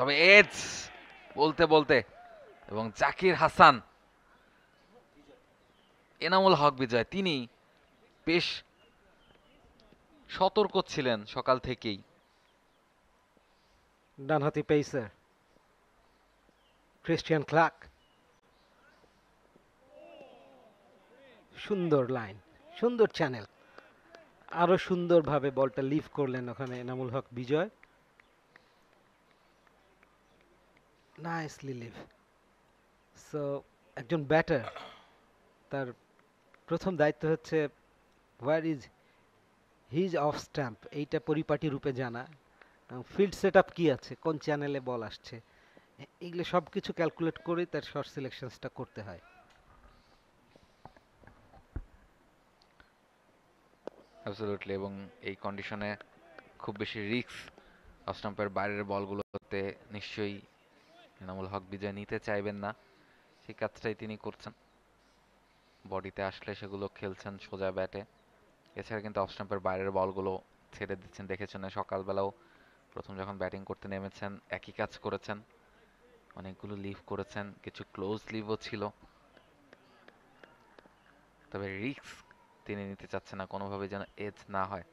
তবে এজ বলতে বলতে এবং জাকির হাসান, এনামুল হক বিজয় তিনি বেশ সতর্ক ছিলেন সকাল থেকেই। ডানহাতি পেসার ক্রিস্টিয়ান ক্লার্ক, সুন্দর লাইন, সুন্দর চ্যানেল, আরো সুন্দরভাবে বলটা লিভ করলেন ওখানে Enamul Haque Bijoy. Nicely leave. So একজন ব্যাটার, তার প্রথম দায়িত্ব হচ্ছে where is his off stump, এইটা পরিপাটি রূপে জানা, ফিল্ড সেট আপ কী আছে, কোন চ্যানেলে বল আসছে, এগুলো সব কিছু ক্যালকুলেট করেই তার শর্ট সিলেকশনসটা করতে হয়। অ্যাবসলিউটলি, এবং এই কন্ডিশনে খুব বেশি রিস্ক অফ স্টাম্পের বাইরের বলগুলোতে নিশ্চয়ই এনামুল হক বিজয় নিতে চাইবেন না। সেই কাজটাই তিনি করছেন, বডিতে আসলে সেগুলো খেলছেন সোজা ব্যাটে। এছাড়া কিন্তু অফ স্টাম্পের বাইরের বলগুলো ছেড়ে দিচ্ছেন, দেখেছেন সকালবেলাও প্রথম যখন ব্যাটিং করতে নেমেছেন একই কাজ করেছেন, অনেকগুলো লিভ করেছেন, কিছু ক্লোজ লিভও ছিল। তবে রিস্ক তিনি নিতে চাচ্ছেন না, কোনোভাবে যেন এজ না হয়।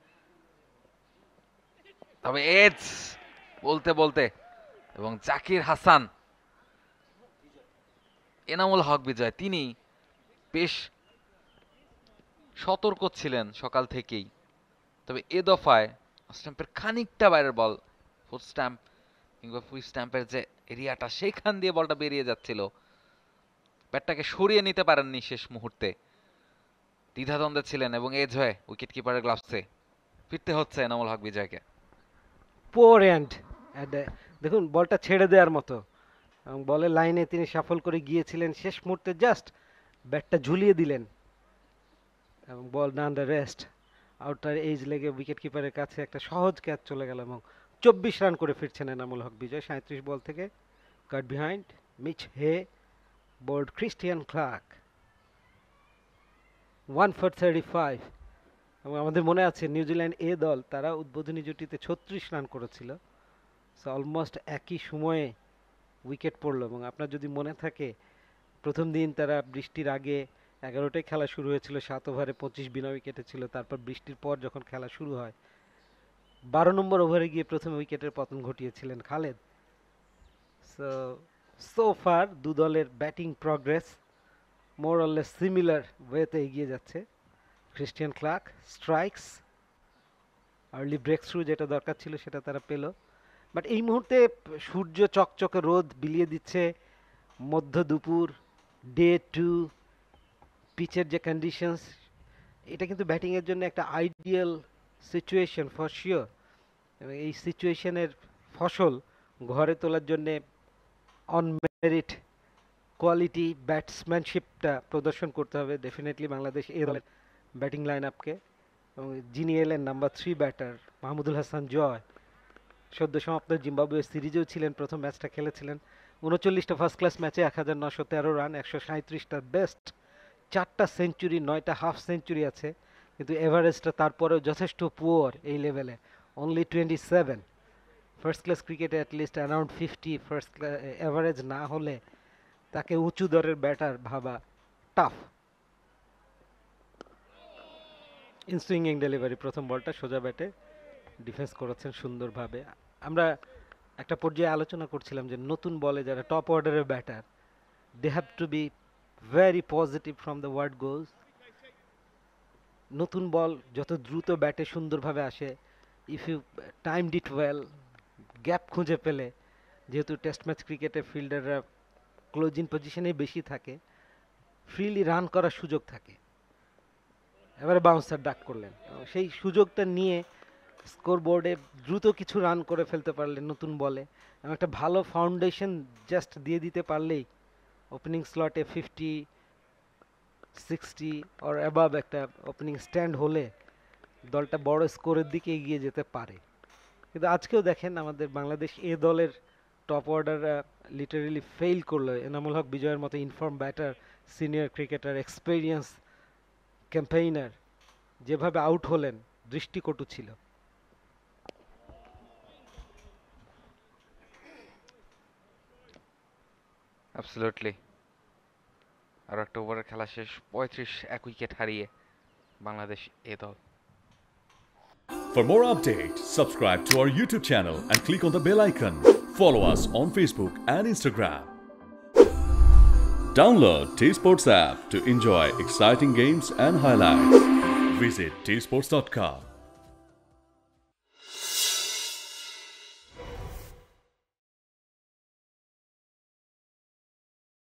তবে এজ বলতে বলতে এবং জাকির হাসান, এনামুল হক বিজয় তিনি বেশ সতর্ক ছিলেন সকাল থেকেই। তবে এ দফায় স্ট্যাম্পের খানিকটা বাইরের বল, ফুট স্ট্যাম্প কিংবা ফুল স্ট্যাম্পের যে এরিয়াটা সেইখান দিয়ে বলটা বেরিয়ে যাচ্ছিল, ব্যাটটাকে সরিয়ে নিতে পারেননি শেষ মুহূর্তে, দ্বিধাদ্বন্দ্বে ছিলেন এবং এজ হয়ে উইকেট কিপারের গ্লাভসে ফিরতে হচ্ছে এনামুল হক বিজয়কে। পোর এন্ড, দেখুন বলটা ছেড়ে দেওয়ার মতো, এবং বলের লাইনে তিনি সাফল করে গিয়েছিলেন, শেষ মুহূর্তে জাস্ট ব্যাটটা ঝুলিয়ে দিলেন এবং ball done the rest. Outer edge লেগে উইকেট কিপারের কাছে একটা সহজ ক্যাচ চলে গেল এবং 24 রান করে ফিরছেন এনামুল হক বিজয় 37 বল থেকে। Caught behind, Mitch Hay bowled Christian Clark, 1 for 35। এবং আমাদের মনে আছে নিউজিল্যান্ড এ দল, তারা উদ্বোধনী জুটিতে 36 রান করেছিল। সো অলমোস্ট একই সময়ে উইকেট পড়লো। এবং আপনার যদি মনে থাকে, প্রথম দিন তারা বৃষ্টির আগে 11টায় খেলা শুরু হয়েছিল, 7 ওভারে 25 বিনা উইকেটে ছিল। তারপর বৃষ্টির পর যখন খেলা শুরু হয়, 12 নম্বর ওভারে গিয়ে প্রথম উইকেটের পতন ঘটিয়েছিলেন খালেদ। সো সো ফার দু দলের ব্যাটিং প্রগ্রেস মোর অরলেস সিমিলার ওয়েতে এগিয়ে যাচ্ছে। Cristian clerk strikes, early break through যেটা দরকার ছিল সেটা তারা পেল। বাট এই মুহূর্তে সূর্য চকচকে রোদ বিলিয়ে দিচ্ছে, মধ্য দুপুর, ডে টু, পিচের যে কন্ডিশনস, এটা কিন্তু ব্যাটিংয়ের জন্য একটা আইডিয়াল সিচুয়েশন ফর শিওর। এবং এই সিচুয়েশনের ফসল ঘরে তোলার জন্যে অন মেরিট কোয়ালিটি ব্যাটসম্যানশিপটা প্রদর্শন করতে হবে ডেফিনেটলি বাংলাদেশ এ দলের ব্যাটিং লাইন আপকে। এবং যিনি এলেন নাম্বার 3 ব্যাটার মাহমুদুল হাসান জয়, সদ্য সমাপ্ত জিম্বাবুয়ে সিরিজেও ছিলেন, প্রথম ম্যাচটা খেলেছিলেন। 39টা ফার্স্ট ক্লাস ম্যাচে 1913 রান, 137টার বেস্ট, 4টা সেঞ্চুরি, 9টা হাফ সেঞ্চুরি আছে। কিন্তু এভারেজটা তারপরেও যথেষ্ট পুয়ার এই লেভেলে, অনলি 27। ফার্স্ট ক্লাস ক্রিকেটে অ্যাটলিস্ট অ্যারাউন্ড 50 ফার্স্ট এভারেজ না হলে তাকে উঁচু দরের ব্যাটার ভাবা টাফ। ইনসুইংিং ডেলিভারি, প্রথম বলটা সোজা ব্যাটে ডিফেন্স করেছেন সুন্দরভাবে। আমরা একটা পর্যায়ে আলোচনা করছিলাম যে নতুন বলে যারা টপ অর্ডারের batter, they have to be very positive from the word goes. নতুন বল যত দ্রুত ব্যাটে সুন্দরভাবে আসে, if you timed it well, gap খুঁজে পেলে, যেহেতু টেস্ট ম্যাচ ক্রিকেটে ফিল্ডাররা ক্লোজিং পজিশনেই বেশি থাকে, ফ্রিলি রান করার সুযোগ থাকে। এবারে বাউন্সার ডাক করলেন, সেই সুযোগটা নিয়ে স্কোর বোর্ডে দ্রুত কিছু রান করে ফেলতে পারলেন নতুন বলে, এবং একটা ভালো ফাউন্ডেশন জাস্ট দিয়ে দিতে পারলেই ওপেনিং স্লটে 50, 60 অর অ্যাবাভ একটা ওপেনিং স্ট্যান্ড হলে দলটা বড় স্কোরের দিকে এগিয়ে যেতে পারে। কিন্তু আজকেও দেখেন আমাদের বাংলাদেশ এ দলের টপ অর্ডাররা লিটারেলি ফেইল করলো। এনামুল হক বিজয়ের মতো inform batter, senior cricketer, experience campaigner যেভাবে আউট হলেন, দৃষ্টিকটু ছিল। অ্যাবসলিউটলি। আর একটা ওভারের খেলা শেষ, 35 উইকেট হারিয়ে বাংলাদেশ এ দল। For more updates, subscribe to our YouTube channel and click on the bell icon. Follow us on Facebook and Instagram. Download T-Sports app to enjoy exciting games and highlights. Visit tsports.com.